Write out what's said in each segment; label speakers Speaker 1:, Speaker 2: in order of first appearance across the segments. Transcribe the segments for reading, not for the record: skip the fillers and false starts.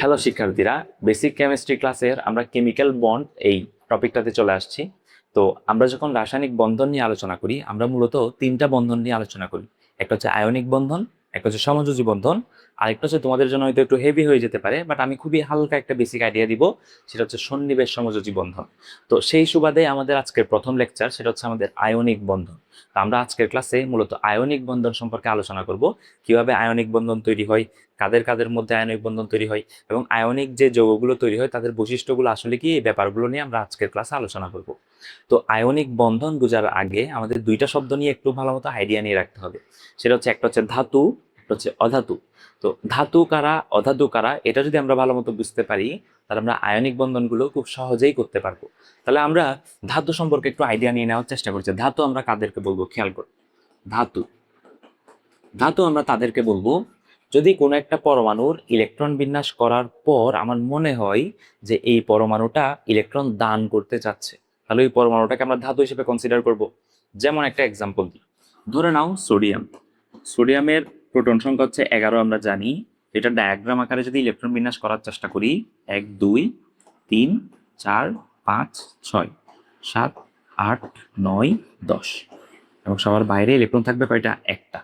Speaker 1: Hello শিক্ষার্থীরা, basic chemistry ক্লাসের আমরা কেমিক্যাল বন্ড এই টপিকটাতে চলে আসছি। তো আমরা যখন রাসায়নিক বন্ধন নিয়ে আলোচনা করি, আমরা মূলত তিনটা বন্ধন নিয়ে আলোচনা করি। একটা হচ্ছে আয়নিক বন্ধন, একটা হচ্ছে সমযোজী বন্ধন, আরেকটা হচ্ছে তোমাদের জন্য হয়তো একটু হেভি হয়ে যেতে পারে, বাট আমি খুবই হালকা একটা বেসিক আইডিয়া দিব, সেটা হচ্ছে সন্নিবেশ সমযোজী বন্ধন। তো সেই সুবাদে আমাদের আজকের প্রথম লেকচার, সেটা হচ্ছে আমাদের আয়নিক বন্ধন। তো আমরা আজকের ক্লাসে মূলত আয়নিক বন্ধন সম্পর্কে আলোচনা করব, কিভাবে আয়নিক বন্ধন তৈরি হয়, কাদের কাদের মধ্যে আয়নিক বন্ধন তৈরি হয়, এবং আয়নিক যে যৌগগুলো তৈরি হয় তাদের বৈশিষ্ট্যগুলো আসলে কি, এই ব্যাপারগুলো নিয়ে আমরা আজকের ক্লাসে আলোচনা করব। তো আয়নিক বন্ধন বোঝার আগে আমাদের দুইটা শব্দ নিয়ে একটু ভালো মতো আইডিয়া নিয়ে রাখতে হবে। সেটা হচ্ছে, একটা হচ্ছে ধাতু, একটা হচ্ছে অধাতু। তো ধাতু কারা, অধাতু কারা, এটা যদি আমরা ভালো মতো বুঝতে পারি, তাহলে আমরা আয়নিক বন্ধনগুলো খুব সহজেই করতে পারবো। তাহলে আমরা ধাতু সম্পর্কে একটু আইডিয়া নিয়ে নেওয়ার চেষ্টা করছি। ধাতু আমরা কাদেরকে বলবো, খেয়াল করো। ধাতু ধাতু আমরা তাদেরকে বলবো যদি কোনো একটা পরমাণুর ইলেকট্রন বিন্যাস করার পর আমার মনে হয় যে এই পরমাণুটা ইলেকট্রন দান করতে চাচ্ছে, তাহলে ওই পরমাণুটাকে আমরা ধাতু হিসেবে কনসিডার করব। যেমন একটা এক্সাম্পল দিই, ধরে নাও সোডিয়াম। সোডিয়ামের প্রোটন সংখ্যা হচ্ছে 11, আমরা জানি। এটা ডায়াগ্রাম আকারে যদি ইলেকট্রন বিন্যাস করার চেষ্টা করি, 1 2 3 4 5 6 7 8 9 10, এবং সবার বাইরে ইলেকট্রন থাকবে কয়টা, একটা।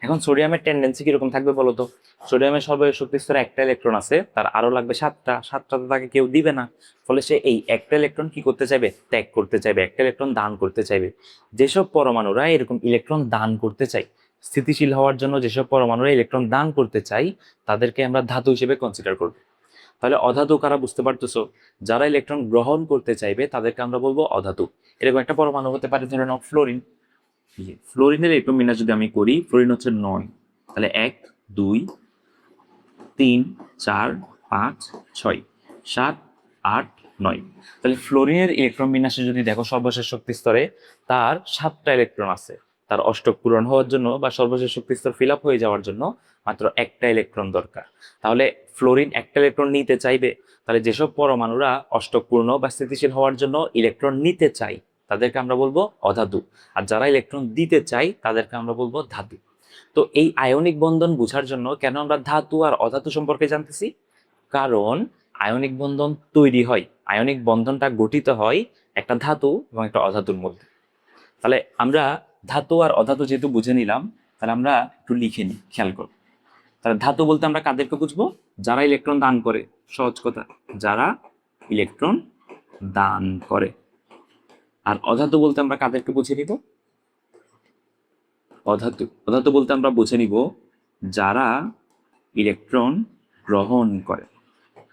Speaker 1: এখন সোডিয়ামের টেন্ডেন্সি কিরকম থাকবে বলো তো? সোডিয়ামের সর্বশেষ শক্তি স্তরে একটা ইলেকট্রন আছে, তার আরো লাগবে সাতটা, সাতটা তো তাকে কেউ দিবে না। ফলে সে এই একটা ইলেকট্রন কি করতে চাইবে, ত্যাগ করতে চাইবে, একটা ইলেকট্রন দান করতে চাইবে। যেসব পরমাণুরা এরকম ইলেকট্রন দান করতে চাই, স্থিতিশীল হওয়ার জন্য যেসব পরমাণুরা ইলেকট্রন দান করতে চাই, তাদেরকে আমরা ধাতু হিসেবে কনসিডার করব। তাহলে অধাতু কারা, বুঝতে পারতেছো? যারা ইলেকট্রন গ্রহণ করতে চাইবে তাদেরকে আমরা বলবো অধাতু। এরকম একটা পরমাণু হতে পারে, ধরে নাও ফ্লোরিন। ফ্লোরিনের ইলেকট্রন বিন্যাস যদি আমি করি, ফ্লোরিন হচ্ছে 9, তাহলে 1 2 3 4 5 6 7 8 9। তাহলে ফ্লোরিনের ইলেকট্রন বিন্যাসে যদি দেখো, সর্বশেষ শক্তি স্তরে তার 7টা ইলেকট্রন আছে। তার অষ্টক পূরণ হওয়ার জন্য বা সর্বশেষ শক্তি স্তর ফিল আপ হয়ে যাওয়ার জন্য মাত্র একটা ইলেকট্রন দরকার। তাহলে ফ্লোরিন একটা ইলেকট্রন নিতে চাইবে। তাহলে যেসব পরমাণুরা অষ্টক পূর্ণ বা স্থিতিশীল হওয়ার জন্য ইলেকট্রন নিতে চাই, তাদেরকে আমরা বলবো অধাতু। আর যারা ইলেকট্রন দিতে চাই, তাদেরকে আমরা বলবো ধাতু। তো এই আয়নিক বন্ধন বোঝার জন্য কেন আমরা ধাতু আর অধাতু সম্পর্কে জানতেছি? কারণ আয়নিক বন্ধন তৈরি হয়, আয়নিক বন্ধনটা গঠিত হয় একটা ধাতু এবং একটা অধাতুর মধ্যে। তাহলে আমরা ধাতু আর অধাতু যেহেতু বুঝে নিলাম, তাহলে আমরা একটু লিখে নিই, খেয়াল করো। তাহলে ধাতু বলতে আমরা কাদেরকে বুঝবো? যারা ইলেকট্রন দান করে, সহজ কথা, যারা ইলেকট্রন দান করে। আর অধাতু বলতে আমরা কাদেরকে বুঝে নিব? অধাতু অধাতু বলতে আমরা বুঝে নিব যারা ইলেকট্রন গ্রহণ করে,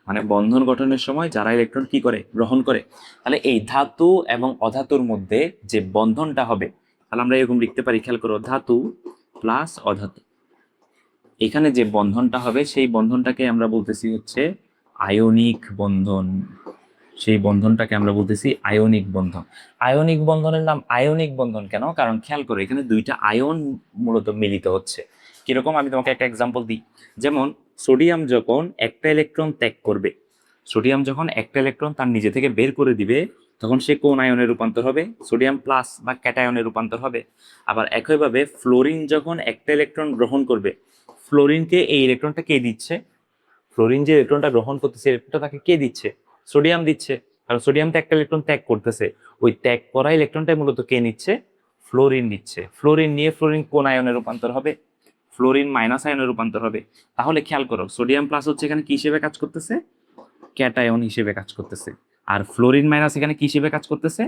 Speaker 1: মানে বন্ধন গঠনের সময় যারা ইলেকট্রন কি করে, গ্রহণ করে। তাহলে এই ধাতু এবং অধাতুর মধ্যে যে বন্ধনটা হবে, তাহলে আমরা এরকম লিখতে পারি, খেয়াল করো, ধাতু প্লাস অধাতু। এখানে যে বন্ধনটা হবে সেই বন্ধনটাকে আমরা বলতেছি হচ্ছে আয়নিক বন্ধন। সেই বন্ধনটাকে আমরা বলতেছি আয়নিক বন্ধন। আয়নিক বন্ধনের নাম আয়নিক বন্ধন কেন? কারণ খেয়াল করো, এখানে দুইটা আয়ন মূলত মিলিত হচ্ছে। কিরকম, আমি তোমাকে একটা এক্সাম্পল দিই। যেমন সোডিয়াম যখন একটা ইলেকট্রন ত্যাগ করবে, সোডিয়াম যখন একটা ইলেকট্রন তার নিজে থেকে বের করে দিবে, তখন সে কোন আয়নে রূপান্তর হবে? সোডিয়াম প্লাস বা ক্যাটায়নে রূপান্তর হবে। আবার একইভাবে ফ্লোরিন যখন একটা ইলেকট্রন গ্রহণ করবে, ফ্লোরিনকে এই ইলেকট্রনটা কে দিচ্ছে? ফ্লোরিন যে ইলেকট্রনটা গ্রহণ করতেছে, ইলেকট্রনটা তাকে কে দিচ্ছে? সোডিয়াম দিচ্ছে। কারণ সোডিয়াম তো একটা ইলেকট্রন ত্যাগ করতেছে, ওই ত্যাগ করা ইলেকট্রনটাই মূলত কে নিচ্ছে? ফ্লোরিন নিচ্ছে। ফ্লোরিন নিয়ে ফ্লোরিন কোন আয়নে রূপান্তর হবে? ফ্লোরিন মাইনাস আয়নে রূপান্তর হবে। তাহলে খেয়াল করো, সোডিয়াম প্লাস হচ্ছে এখানে কি হিসেবে কাজ করতেছে? ক্যাটায়ন হিসেবে কাজ করতেছে। আর ফ্লোরিন মাইনাস এখানে কি হিসেবে কাজ করতেছে?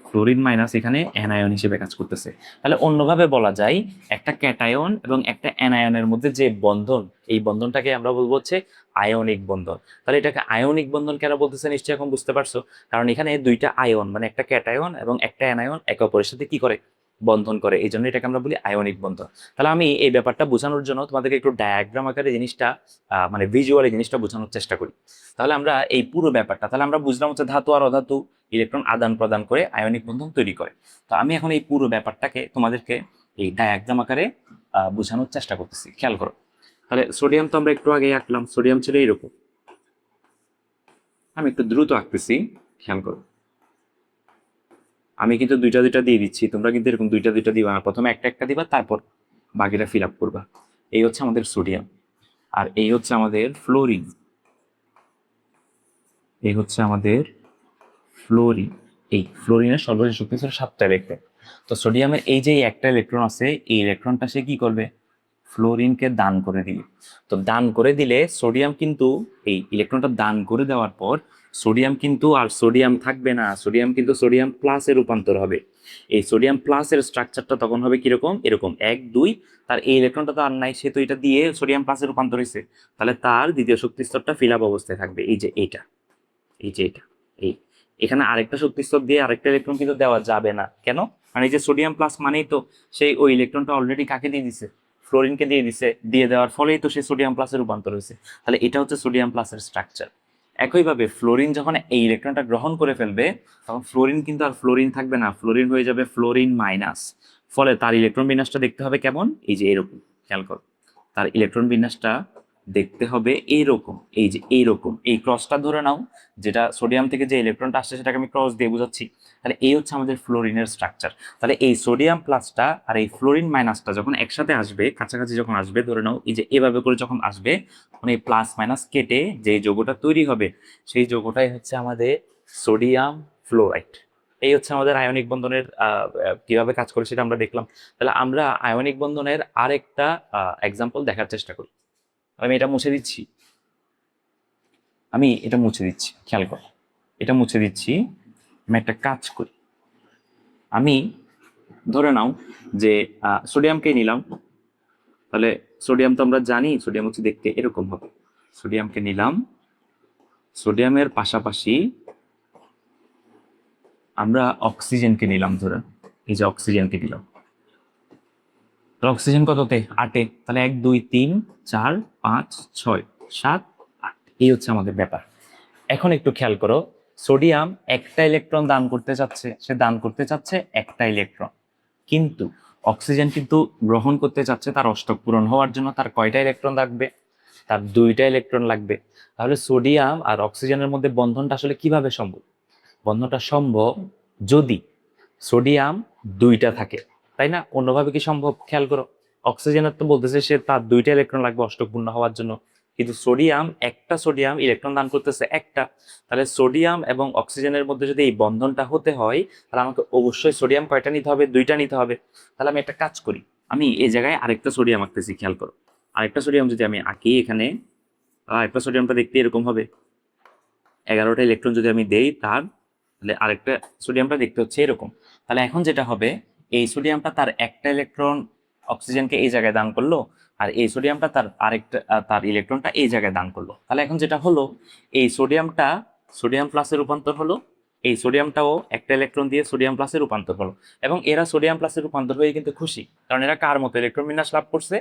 Speaker 1: ফ্লোরিন মাইনাস এখানে অ্যানায়ন হিসেবে কাজ করতেছে। তাহলে অন্যভাবে বলা যায়, একটা ক্যাটায়ন এবং একটা অ্যানায়নের মধ্যে যে বন্ধন, এই বন্ধনটাকে আমরা বলবো হচ্ছে আয়নিক বন্ধন। তাহলে এটাকে আয়নিক বন্ধন কেন বলতেছে, নিশ্চয়ই এখন বুঝতে পারছো। কারণ এখানে দুইটা আয়ন, মানে একটা ক্যাটায়ন এবং একটা অ্যানায়ন একে অপরের সাথে কি করে, বন্ধন করে। এই জন্য এটাকে আমরা বলি আয়নিক বন্ধন। তাহলে আমি এই ব্যাপারটা বোঝানোর জন্য তোমাদেরকে একটু ডায়াগ্রাম আকারে জিনিসটা, মানে ভিজুয়ালি জিনিসটা বোঝানোর চেষ্টা করি। তাহলে আমরা এই পুরো ব্যাপারটা তাহলে আমরা বুঝলাম হচ্ছে ধাতু আর অধাতু ইলেকট্রন আদান প্রদান করে আয়নিক বন্ধন তৈরি করে। তো আমি এখন এই পুরো ব্যাপারটাকে তোমাদেরকে এই ডায়াগ্রাম আকারে বোঝানোর চেষ্টা করতেছি, খেয়াল করো। তাহলে সোডিয়াম তো আমরা একটু আগে আঁকলাম, সোডিয়াম ছিল এইরকম। আমি একটু দ্রুত আঁকতেছি, খেয়াল করো। আমি কিন্তু দুইটা দুইটা দিয়ে দিচ্ছি, তোমরা কিন্তু এরকম দুইটা দুইটা দিবা না, প্রথমে একটা একটা দিবা, তারপর বাকিটা ফিল আপ করবা। এই হচ্ছে আমাদের সোডিয়াম, আর এই হচ্ছে আমাদের ফ্লোরিন। এই হচ্ছে আমাদের ফ্লোরিন। এই ফ্লোরিনের সর্বশেষ শক্তি ছিল 7টা ইলেকট্রন। তো সোডিয়ামের এই যে একটা ইলেকট্রন আছে, এই ইলেকট্রনটা সে কি করবে, ফ্লোরিনকে দান করে দিবে। তো দান করে দিলে সোডিয়াম কিন্তু, এই ইলেকট্রনটা দান করে দেওয়ার পর সোডিয়াম কিন্তু আর সোডিয়াম থাকবে না, সোডিয়াম কিন্তু সোডিয়াম প্লাসে রূপান্তর হবে। এই সোডিয়াম প্লাসের স্ট্রাকচারটা তখন হবে কিরকম, এরকম 1 2, তার এই ইলেকট্রনটা তো আর নাই, সে তো এটা দিয়ে সোডিয়াম প্লাসে রূপান্তর হয়েছে, তাহলে তার দ্বিতীয় শক্তি স্তরটা ফিল আপ অবস্থায় থাকবে, এই যে এইটা, এই যে এটা, এই এখানে আরেকটা শক্তি স্তর দিয়ে আরেকটা ইলেকট্রন কিন্তু দেওয়া যাবে না। কেন? মানে এই যে সোডিয়াম প্লাস মানেই তো সেই ওই ইলেকট্রনটা অলরেডি কাকে দিয়ে দিছে, ফ্লোরিনকে দিয়ে দিছে, দিয়ে দেওয়ার ফলেই তো সে সোডিয়াম প্লাসে রূপান্তর হয়েছে। তাহলে এটা হচ্ছে সোডিয়াম প্লাসের স্ট্রাকচার। একইভাবে ফ্লোরিন যখন এই ইলেকট্রনটা গ্রহণ করে ফেলবে, তখন ফ্লোরিন কিন্তু আর ফ্লোরিন থাকবে না, ফ্লোরিন হয়ে যাবে ফ্লোরিন মাইনাস। ফলে তার ইলেকট্রন বিন্যাসটা দেখতে হবে কেমন, এই যে এরকম, খেয়াল করো, তার ইলেকট্রন বিন্যাসটা দেখতে হবে এইরকম, এই যে এইরকম, এই ক্রসটা ধরে নাও, যেটা সোডিয়াম থেকে যে ইলেকট্রনটা আসছে সেটাকে আমি ক্রস দিয়ে বোঝাচ্ছি। তাহলে এই হচ্ছে আমাদের ফ্লোরিনের স্ট্রাকচার। তাহলে এই সোডিয়াম প্লাসটা আর এই ফ্লোরিন মাইনাসটা যখন একসাথে আসবে, কাছাকাছি যখন আসবে, ধরে নাও এই যে এভাবে করে যখন আসবে, মানে এই প্লাস মাইনাস কেটে যে যৌগটা তৈরি হবে, সেই যৌগটাই হচ্ছে আমাদের সোডিয়াম ফ্লোরাইড। এই হচ্ছে আমাদের আয়নিক বন্ধনের কিভাবে কাজ করে সেটা আমরা দেখলাম। তাহলে আমরা আয়নিক বন্ধনের আরেকটা এক্সাম্পল দেখার চেষ্টা করি। আমি এটা মুছে দিচ্ছি, খেয়াল কর, এটা মুছে দিচ্ছি। আমি একটা কাজ করি, আমি ধরে নাও যে সোডিয়ামকে নিলাম। তাহলে সোডিয়াম তো আমরা জানি সোডিয়াম হচ্ছে দেখতে এরকম হবে। সোডিয়ামকে নিলাম, সোডিয়ামের পাশাপাশি আমরা অক্সিজেনকে নিলাম, ধরে এই যে অক্সিজেনকে নিলাম। অক্সিজেন কততে, 8-এ। তাহলে 1 2 3 4 5 6 7 8, এই হচ্ছে আমাদের ব্যাপার। এখন একটু খেয়াল করো, সোডিয়াম একটা ইলেকট্রন দান করতে চাচ্ছে, সে দান করতে চাচ্ছে একটা ইলেকট্রন, কিন্তু অক্সিজেন কিন্তু গ্রহণ করতে চাচ্ছে, তার অষ্টক পূরণ হওয়ার জন্য তার কয়টা ইলেকট্রন লাগবে, তার 2টা ইলেকট্রন লাগবে। তাহলে সোডিয়াম আর অক্সিজেনের মধ্যে বন্ধনটা আসলে কিভাবে সম্ভব, বন্ধনটা সম্ভব যদি সোডিয়াম 2টা থাকে, তাই না? অন্যভাবে কি সম্ভব, খেয়াল করো, অক্সিজেনের তো বলতেছে সে তার 2টা ইলেকট্রন লাগবে অষ্টক পূর্ণ হওয়ার জন্য, কিন্তু সোডিয়াম ইলেকট্রন দান করতেছে একটা। তাহলে সোডিয়াম এবং অক্সিজেনের মধ্যে যদি এই বন্ধনটা হতে হয়, তাহলে আমাকে অবশ্যই সোডিয়াম কয়টা নিতে হবে, 2টা নিতে হবে। তাহলে আমি একটা কাজ করি, আমি এই জায়গায় আরেকটা সোডিয়াম আঁকতেছি, খেয়াল করো, আরেকটা সোডিয়াম যদি আমি আঁকি এখানে, আরেকটা সোডিয়ামটা দেখতে এরকম হবে। 11টা ইলেকট্রন যদি আমি দেই তার, তাহলে আরেকটা সোডিয়ামটা দেখতে হচ্ছে এরকম। তাহলে এখন যেটা হবে, এই সোডিয়ামটা তার একটা ইলেকট্রন অক্সিজেনকে এই জায়গায় দান করলো, আর এই সোডিয়ামটা তার আরেকটা তার ইলেকট্রনটা এই জায়গায় দান করলো। তাহলে এখন যেটা হলো, এই সোডিয়ামটা সোডিয়াম প্লাসে রূপান্তর হলো, এই সোডিয়ামটাও একটা ইলেকট্রন দিয়ে সোডিয়াম প্লাসে রূপান্তর হলো, এবং এরা সোডিয়াম প্লাসে রূপান্তর হয়ে কিন্তু খুশি, কারণ এরা কার মতো ইলেকট্রন বিন্যাস লাভ করছে,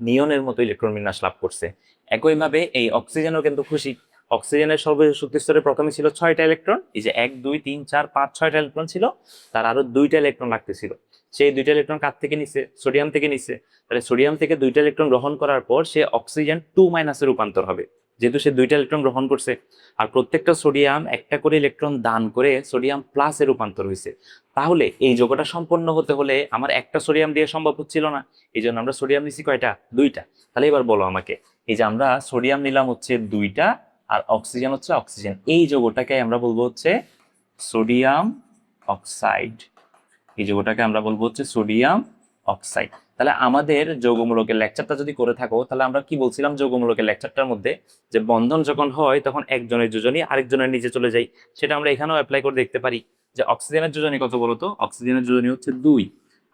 Speaker 1: নিয়নের মতো ইলেকট্রন বিন্যাস লাভ করছে। একইভাবে এই অক্সিজেনও কিন্তু খুশি। অক্সিজেনের সর্বশেষ শক্তি স্তরে প্রথমে ছিল 6টা ইলেকট্রন, এই যে 1 2 3 4 5 6টা ইলেকট্রন ছিল, তার আরো 2টা ইলেকট্রন লাগতেছিল। সেই 2টা ইলেকট্রন কার থেকে নিছে, সোডিয়াম থেকে নিছে। তাহলে সোডিয়াম থেকে 2টা ইলেকট্রন গ্রহণ করার পর সে অক্সিজেন 2 মাইনাসে রূপান্তর হবে, যেহেতু সে 2টা ইলেকট্রন গ্রহণ করছে। আর প্রত্যেকটা সোডিয়াম একটা করে ইলেকট্রন দান করে সোডিয়াম প্লাসে রূপান্তর হয়েছে। তাহলে এই যোগটা সম্পন্ন হতে হলে আমার একটা সোডিয়াম দিয়ে সম্ভব হচ্ছিল না, এই জন্য আমরা সোডিয়াম নিছি কয়টা, 2টা। তাহলে এবার বলো আমাকে, এই যে আমরা সোডিয়াম নিলাম হচ্ছে 2টা, আর অক্সিজেন হচ্ছে অক্সিজেন, এই যৌগটাকে আমরা বলবো হচ্ছে সোডিয়াম অক্সাইড। এই যৌগটাকে আমরা বলবো হচ্ছে সোডিয়াম অক্সাইড। তাহলে আমাদের যৌগমূলকের লেকচারটা যদি করে থাকো, তাহলে আমরা কি বলছিলাম যৌগমূলকের লেকচারটার মধ্যে, যে বন্ধন যখন হয় তখন একজনের যোজনী আরেকজনের নিচে চলে যায়, সেটা আমরা এখানেও অ্যাপ্লাই করে দেখতে পারি। যে অক্সিজেনের যোজনী কত বলতো, অক্সিজেনের যোজনী হচ্ছে 2,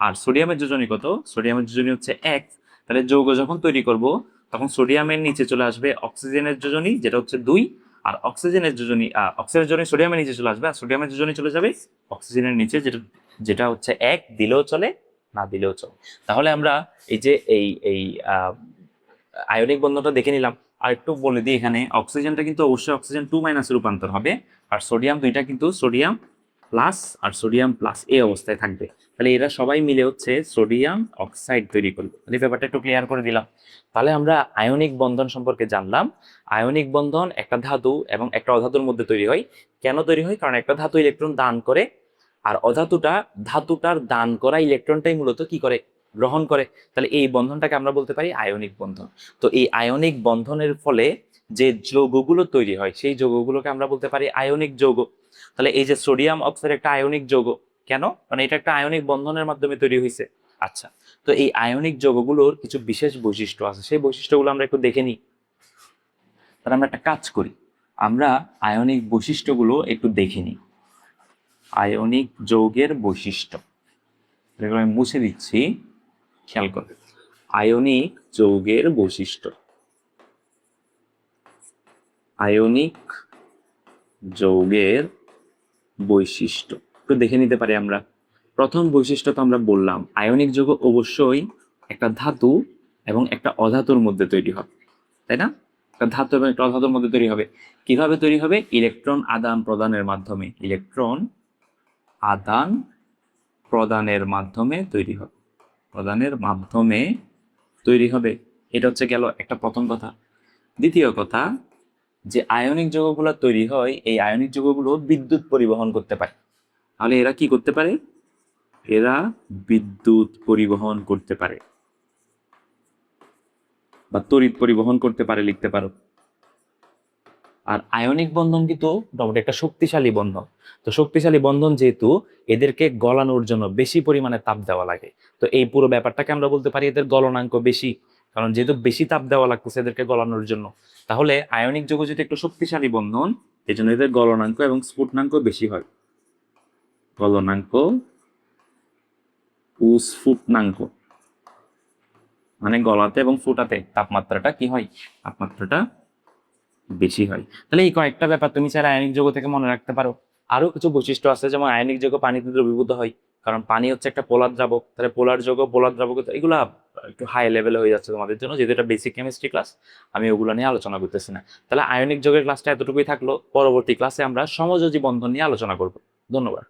Speaker 1: আর সোডিয়ামের যোজনী কত, সোডিয়ামের যোজনী হচ্ছে 1। তাহলে যৌগ যখন তৈরি করব, তখন সোডিয়ামের নিচে চলে আসবে অক্সিজেনের যোজনী যেটা হচ্ছে 2, আর অক্সিজেনের যোজনী সোডিয়ামের নিচে চলে আসবে, আর সোডিয়ামের যোজনী চলে যাবে অক্সিজেনের নিচে, যেটা যেটা হচ্ছে 1, দিলেও চলে না দিলেও চলে। তাহলে আমরা এই যে এই আয়নিক বন্ধনটা দেখে নিলাম। আর একটু বলে দিই, এখানে অক্সিজেনটা কিন্তু অবশ্যই অক্সিজেন 2 মাইনাসে রূপান্তর হবে, আর সোডিয়াম 2টা কিন্তু সোডিয়াম প্লাস আর সোডিয়াম প্লাস এই অবস্থায় থাকবে। তাহলে এরা সবাই মিলে হচ্ছে সোডিয়াম অক্সাইড তৈরি করবে। এই ব্যাপারটা একটু ক্লিয়ার করে দিলাম। তাহলে আমরা আয়নিক বন্ধন সম্পর্কে জানলাম। আয়নিক বন্ধন একটা ধাতু এবং একটা অধাতুর মধ্যে তৈরি হয়। কেন তৈরি হয়? কারণ একটা ধাতু ইলেকট্রন দান করে, আর ধাতুটার দান করা ইলেকট্রনটাই মূলত কি করে, গ্রহণ করে। তাহলে এই বন্ধনটাকে আমরা বলতে পারি আয়নিক বন্ধন। তো এই আয়নিক বন্ধনের ফলে যে যৌগগুলো তৈরি হয় সেই যৌগগুলোকে আমরা বলতে পারি আয়নিক যৌগ। তাহলে এই যে সোডিয়াম অক্সাইড একটা আয়নিক যৌগ, কেন? কারণ এটা একটা আয়নিক বন্ধনের মাধ্যমে তৈরি হয়েছে। আচ্ছা, তো এই আয়নিক যৌগগুলোর কিছু বিশেষ বৈশিষ্ট্য আছে, সেই বৈশিষ্ট্যগুলো আমরা একটু দেখে নিই। তাহলে আমরা একটা কাজ করি, আমরা আয়নিক বৈশিষ্ট্যগুলো একটু দেখে নিই। আয়নিক যৌগের বৈশিষ্ট্য, এগুলো আমি মুছে দিচ্ছি, খেয়াল করে। আয়নিক যৌগের বৈশিষ্ট্য, আয়নিক যৌগের বৈশিষ্ট্য একটু দেখে নিতে পারি আমরা। প্রথম বৈশিষ্ট্য তো আমরা বললাম, আয়নিক যৌগ অবশ্যই একটা ধাতু এবং একটা অধাতুর মধ্যে তৈরি হবে, তাই না? একটা ধাতু এবং একটা অধাতুর মধ্যে তৈরি হবে। কিভাবে তৈরি হবে? ইলেকট্রন আদান প্রদানের মাধ্যমে। ইলেকট্রন আদান প্রদানের মাধ্যমে তৈরি হবে, প্রদানের মাধ্যমে তৈরি হবে। এটা হচ্ছে গেল একটা প্রথম কথা। দ্বিতীয় কথা, যে আয়নিক যৌগগুলো তৈরি হয়, এই আয়নিক যৌগগুলো বিদ্যুৎ পরিবহন করতে পারে। তাহলে এরা কি করতে পারে? এরা বিদ্যুৎ পরিবহন করতে পারে বা তড়িৎ পরিবহন করতে পারে, লিখতে পারো। আর আয়নিক বন্ধন কিন্তু মোটামুটি একটা শক্তিশালী বন্ধন। তো শক্তিশালী বন্ধন যেহেতু, এদেরকে গলানোর জন্য বেশি পরিমাণে তাপ দেওয়া লাগে। তো এই পুরো ব্যাপারটাকে আমরা বলতে পারি এদের গলনাঙ্ক বেশি, কারণ যেহেতু বেশি তাপ দেওয়া লাগতেছে এদেরকে গলানোর জন্য। তাহলে আয়নিক যৌগ যেহেতু একটু শক্তিশালী বন্ধন, এই জন্য এদের গলনাঙ্ক এবং স্ফুটনাঙ্ক বেশি হয়। গলনাঙ্ক ও স্ফুটনাঙ্ক মানে গলাতে এবং ফুটাতে তাপমাত্রাটা কি হয়? তাপমাত্রাটা বেশি হয়। তাহলে এই কয়েকটা ব্যাপার তুমি চাইলে আয়নিক যৌগ থেকে মনে রাখতে পারো। আরো কিছু বৈশিষ্ট্য আছে, যেমন আয়নিক যৌগ পানিতে দ্রবীভূত হয়, কারণ পানি হচ্ছে একটা পোলার দ্রাবক। তাহলে পোলার যৌগ, পোলার দ্রাবক, এগুলা একটু হাই লেভেলে হয়ে যাচ্ছে তোমাদের জন্য, যেহেতু এটা বেসিক কেমিস্ট্রি ক্লাস, আমি ওগুলো নিয়ে আলোচনা করতেছি না। তাহলে আয়নিক যৌগের ক্লাসটা এতটুকুই থাকলো। পরবর্তী ক্লাসে আমরা সমযোজী বন্ধন নিয়ে আলোচনা করব। ধন্যবাদ।